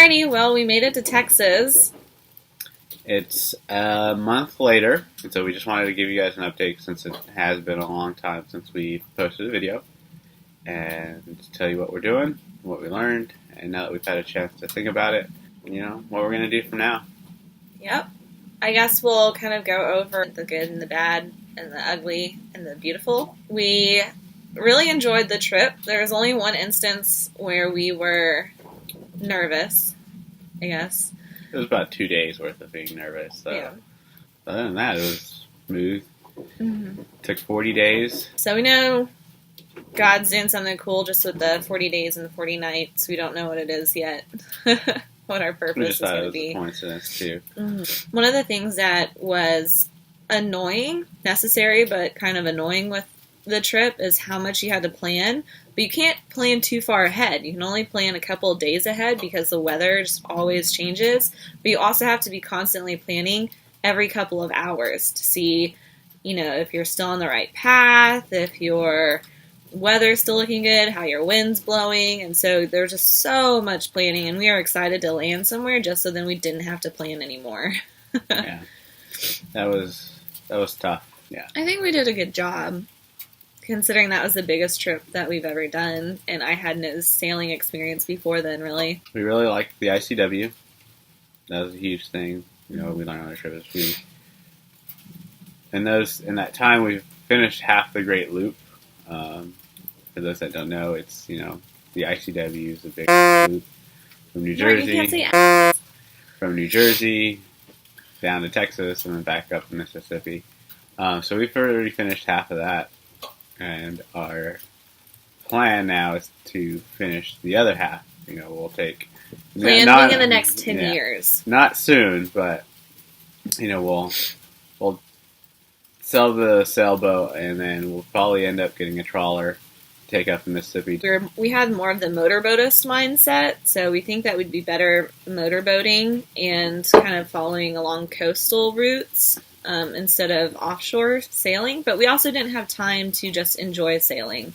Alrighty, well, we made it to Texas. It's a month later, and so we just wanted to give you guys an update since it has been a long time since we posted a video, and tell you what we're doing, what we learned, and now that we've had a chance to think about it, what we're going to do from now. Yep. I guess we'll kind of go over the good and the bad and the ugly and the beautiful. We really enjoyed the trip. There was only one instance where we were nervous, I guess. It was about 2 days worth of being nervous. So. Yeah. Other than that, it was smooth. Mm-hmm. Took 40 days. So we know God's doing something cool just with the 40 days and the 40 nights. We don't know what it is yet. What our purpose is going to be. A coincidence too. Mm-hmm. One of the things that was annoying, necessary, but kind of annoying with the trip is how much you had to plan. But you can't plan too far ahead. You can only plan a couple of days ahead because the weather just always changes. But you also have to be constantly planning every couple of hours to see, if you're still on the right path, if your weather's still looking good, how your wind's blowing. And so there's just so much planning, and we are excited to land somewhere just so then we didn't have to plan anymore. Yeah. That was tough. Yeah. I think we did a good job, considering that was the biggest trip that we've ever done, and I had no sailing experience before then, really. We really liked the ICW. That was a huge thing. We learned on the trip. In that time, we finished half the Great Loop. For those that don't know, it's, the ICW is a big loop from New Jersey. From New Jersey down to Texas and then back up to Mississippi. So we've already finished half of that. And our plan now is to finish the other half. We'll take... Planning in the next 10 years. Not soon, but, we'll sell the sailboat, and then we'll probably end up getting a trawler to take up the Mississippi. We had more of the motorboatist mindset, so we think that would be better motorboating and kind of following along coastal routes instead of offshore sailing. But we also didn't have time to just enjoy sailing,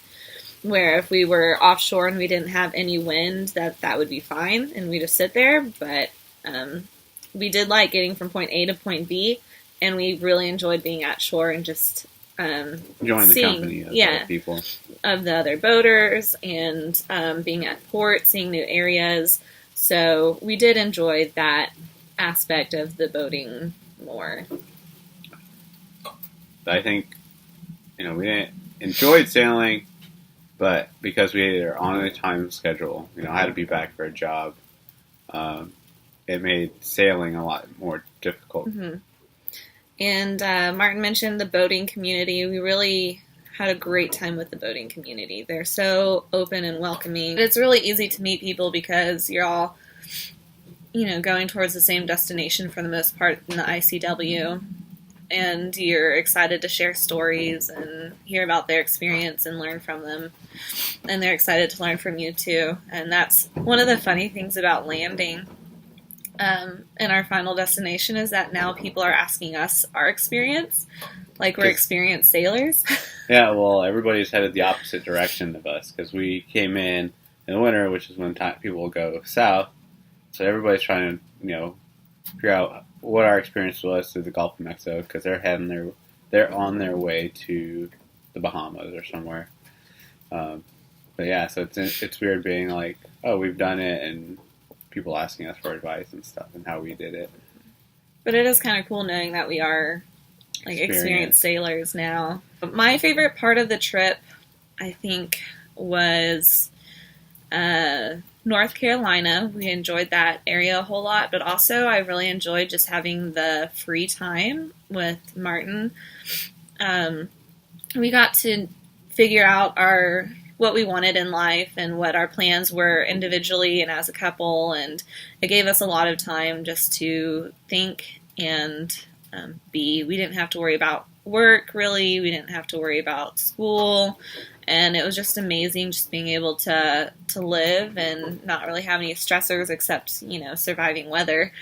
where if we were offshore and we didn't have any wind, that would be fine, and we just sit there. But we did like getting from point A to point B, and we really enjoyed being at shore and just enjoying the company of other people, of the other boaters, and being at port, seeing new areas. So we did enjoy that aspect of the boating more. I think, we enjoyed sailing, but because we are on a time schedule, I had to be back for a job, it made sailing a lot more difficult. Mm-hmm. And Martin mentioned the boating community. We really had a great time with the boating community. They're so open and welcoming. It's really easy to meet people because you're all, going towards the same destination for the most part in the ICW. And you're excited to share stories and hear about their experience and learn from them. And they're excited to learn from you too. And that's one of the funny things about landing in our final destination is that now people are asking us our experience, like we're experienced sailors. Yeah, well, everybody's headed the opposite direction of us because we came in the winter, which is when people will go south. So everybody's trying to, figure out what our experience was through the Gulf of Mexico because they're on their way to the Bahamas or somewhere. But yeah, so it's weird being like, oh, we've done it, and people asking us for advice and stuff and how we did it. But it is kind of cool knowing that we are experienced sailors now. But my favorite part of the trip, I think, was North Carolina. We enjoyed that area a whole lot, but also I really enjoyed just having the free time with Martin. We got to figure out what we wanted in life and what our plans were individually and as a couple, and it gave us a lot of time just to think and be. We didn't have to worry about work, really. We didn't have to worry about school, and it was just amazing just being able to live and not really have any stressors except, surviving weather.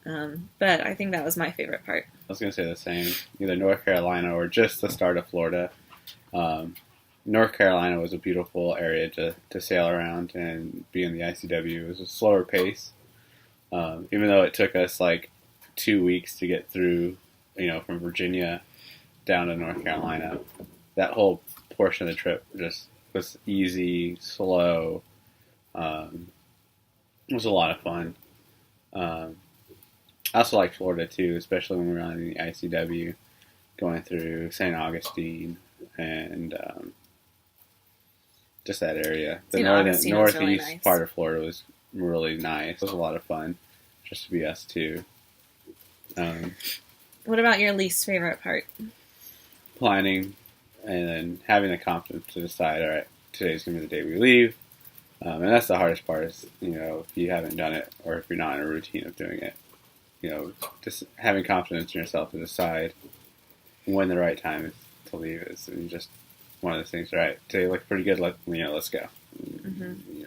But I think that was my favorite part. I was going to say the same, either North Carolina or just the start of Florida. North Carolina was a beautiful area to sail around and be in the ICW. It was a slower pace, Even though it took us like 2 weeks to get through, from Virginia down to North Carolina, that whole portion of the trip just was easy, slow. It was a lot of fun. I also like Florida too, especially when we were on the ICW, going through St. Augustine and just that area. The northeast really nice. Part of Florida was really nice. It was a lot of fun just to be us two. What about your least favorite part? Planning and then having the confidence to decide, all right, today's going to be the day we leave. And that's the hardest part is, if you haven't done it or if you're not in a routine of doing it, just having confidence in yourself to decide when the right time is to leave is just one of those things, right? Today looked pretty good, let's go. Mm-hmm.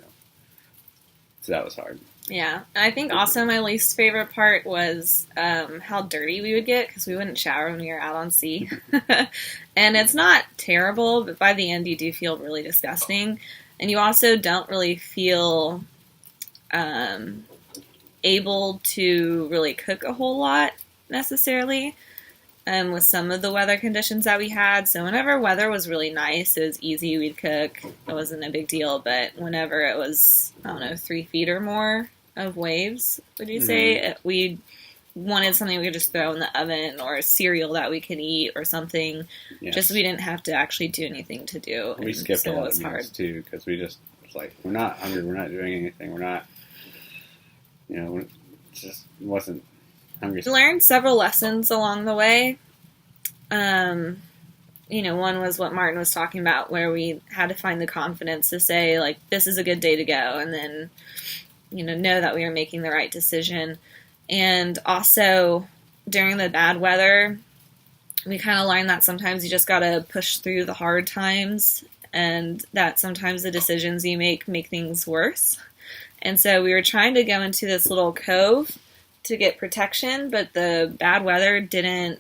So that was hard. Yeah. I think also my least favorite part was how dirty we would get because we wouldn't shower when we were out on sea. And it's not terrible, but by the end you do feel really disgusting. And you also don't really feel able to really cook a whole lot necessarily with some of the weather conditions that we had. So whenever weather was really nice, it was easy, we'd cook. It wasn't a big deal. But whenever it was, 3 feet or more of waves, would you say, we wanted something we could just throw in the oven or cereal that we could eat or something. Yes. Just so we didn't have to actually do anything to do. We skipped a lot of meals too because we just was like, we're not hungry, we're not doing anything, we're not, it just wasn't hungry. We learned several lessons along the way. One was what Martin was talking about where we had to find the confidence to say, like, this is a good day to go, and then, know that we were making the right decision. And also, during the bad weather, we kind of learned that sometimes you just got to push through the hard times and that sometimes the decisions you make things worse. And so we were trying to go into this little cove to get protection, but the bad weather didn't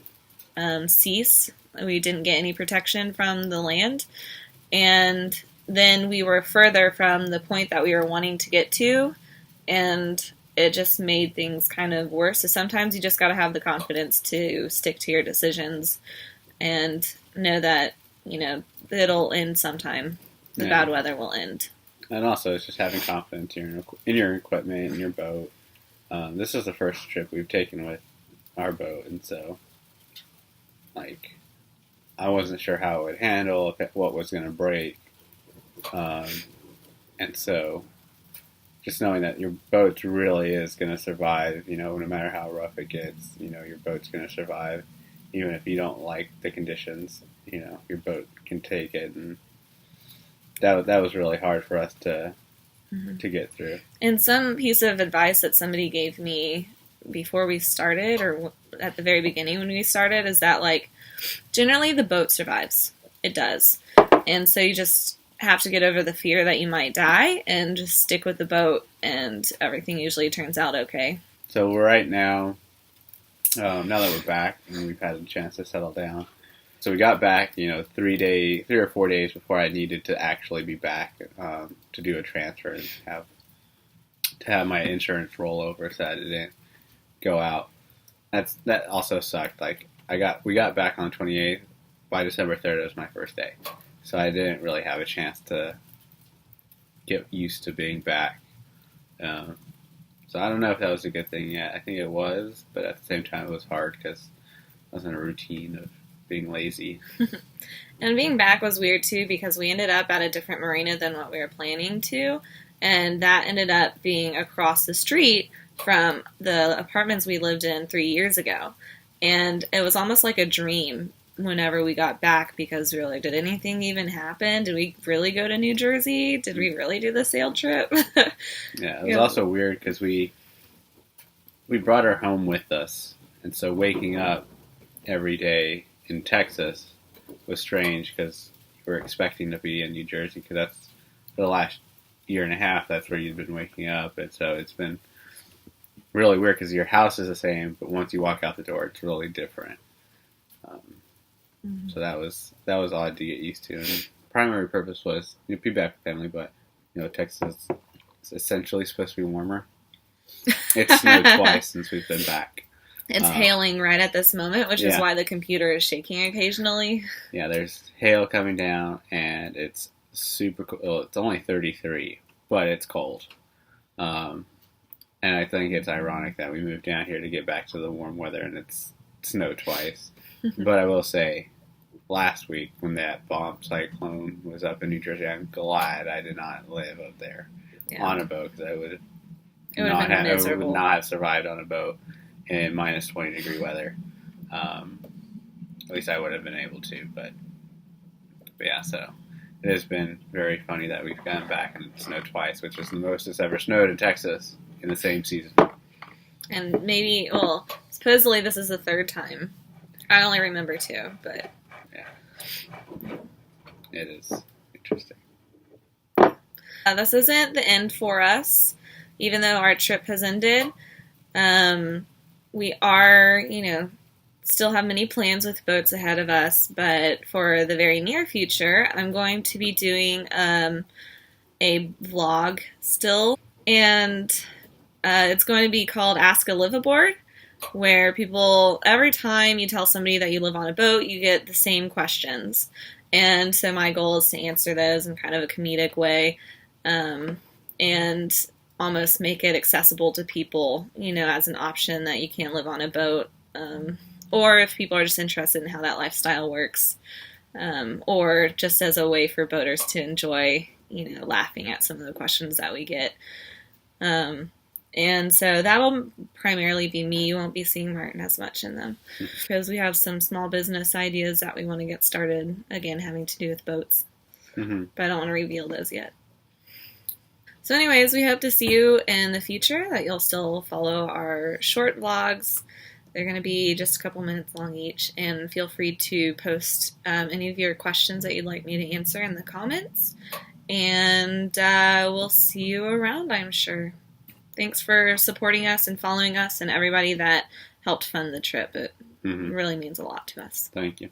cease. We didn't get any protection from the land. And then we were further from the point that we were wanting to get to, and it just made things kind of worse. So sometimes you just got to have the confidence to stick to your decisions and know that, it'll end sometime. The bad weather will end. And also, it's just having confidence in your equipment, in your boat. This is the first trip we've taken with our boat, and so, I wasn't sure how it would handle, what was going to break. And so, just knowing that your boat really is going to survive, no matter how rough it gets, your boat's going to survive. Even if you don't like the conditions, your boat can take it. And that was really hard for us to get through. And some piece of advice that somebody gave me before we started, or at the very beginning when we started, is that, generally the boat survives. It does. And so you just have to get over the fear that you might die and just stick with the boat, and everything usually turns out okay. So right now, now that we're back and we've had a chance to settle down, so we got back, 3 or 4 days before I needed to actually be back to do a transfer and have my insurance roll over so that it didn't go out. That also sucked. We got back on the 28th. By December 3rd, it was my first day. So I didn't really have a chance to get used to being back. So I don't know if that was a good thing yet. I think it was, but at the same time it was hard because I was in a routine of being lazy. And being back was weird too because we ended up at a different marina than what we were planning to, and that ended up being across the street from the apartments we lived in 3 years ago. And it was almost like a dream whenever we got back because we were like, did anything even happen? Did we really go to New Jersey? Did we really do the sail trip? Yeah, it was also weird because we brought her home with us. And so waking up every day in Texas was strange because you were expecting to be in New Jersey because that's for the last year and a half, that's where you've been waking up. And so it's been really weird because your house is the same, but once you walk out the door, it's really different. So that was odd to get used to. And the primary purpose was be back with family, but Texas is essentially supposed to be warmer. It's snowed twice since we've been back. It's hailing right at this moment, which is why the computer is shaking occasionally. Yeah, there's hail coming down, and it's super cold. Well, it's only 33, but it's cold. And I think it's ironic that we moved down here to get back to the warm weather, and it's snowed twice. But I will say, last week when that bomb cyclone was up in New Jersey, I'm glad I did not live up there on a boat, because I would not have survived on a boat in minus 20 degree weather. At least I would have been able to, but yeah, so it has been very funny that we've gone back and it snowed twice, which is the most it's ever snowed in Texas in the same season. And supposedly this is the third time. I only remember 2, but yeah, it is interesting. This isn't the end for us, even though our trip has ended. We are, still have many plans with boats ahead of us, but for the very near future, I'm going to be doing a vlog still, and it's going to be called Ask a Liveaboard, where every time you tell somebody that you live on a boat, you get the same questions. And so my goal is to answer those in kind of a comedic way, and almost make it accessible to people, as an option that you can't live on a boat, or if people are just interested in how that lifestyle works, or just as a way for boaters to enjoy, laughing at some of the questions that we get. And so that will primarily be me. You won't be seeing Martin as much in them, because we have some small business ideas that we want to get started, again, having to do with boats. Mm-hmm. But I don't want to reveal those yet. So anyways, we hope to see you in the future, that you'll still follow our short vlogs. They're going to be just a couple minutes long each, and feel free to post any of your questions that you'd like me to answer in the comments. And we'll see you around, I'm sure. Thanks for supporting us and following us, and everybody that helped fund the trip. It really means a lot to us. Thank you.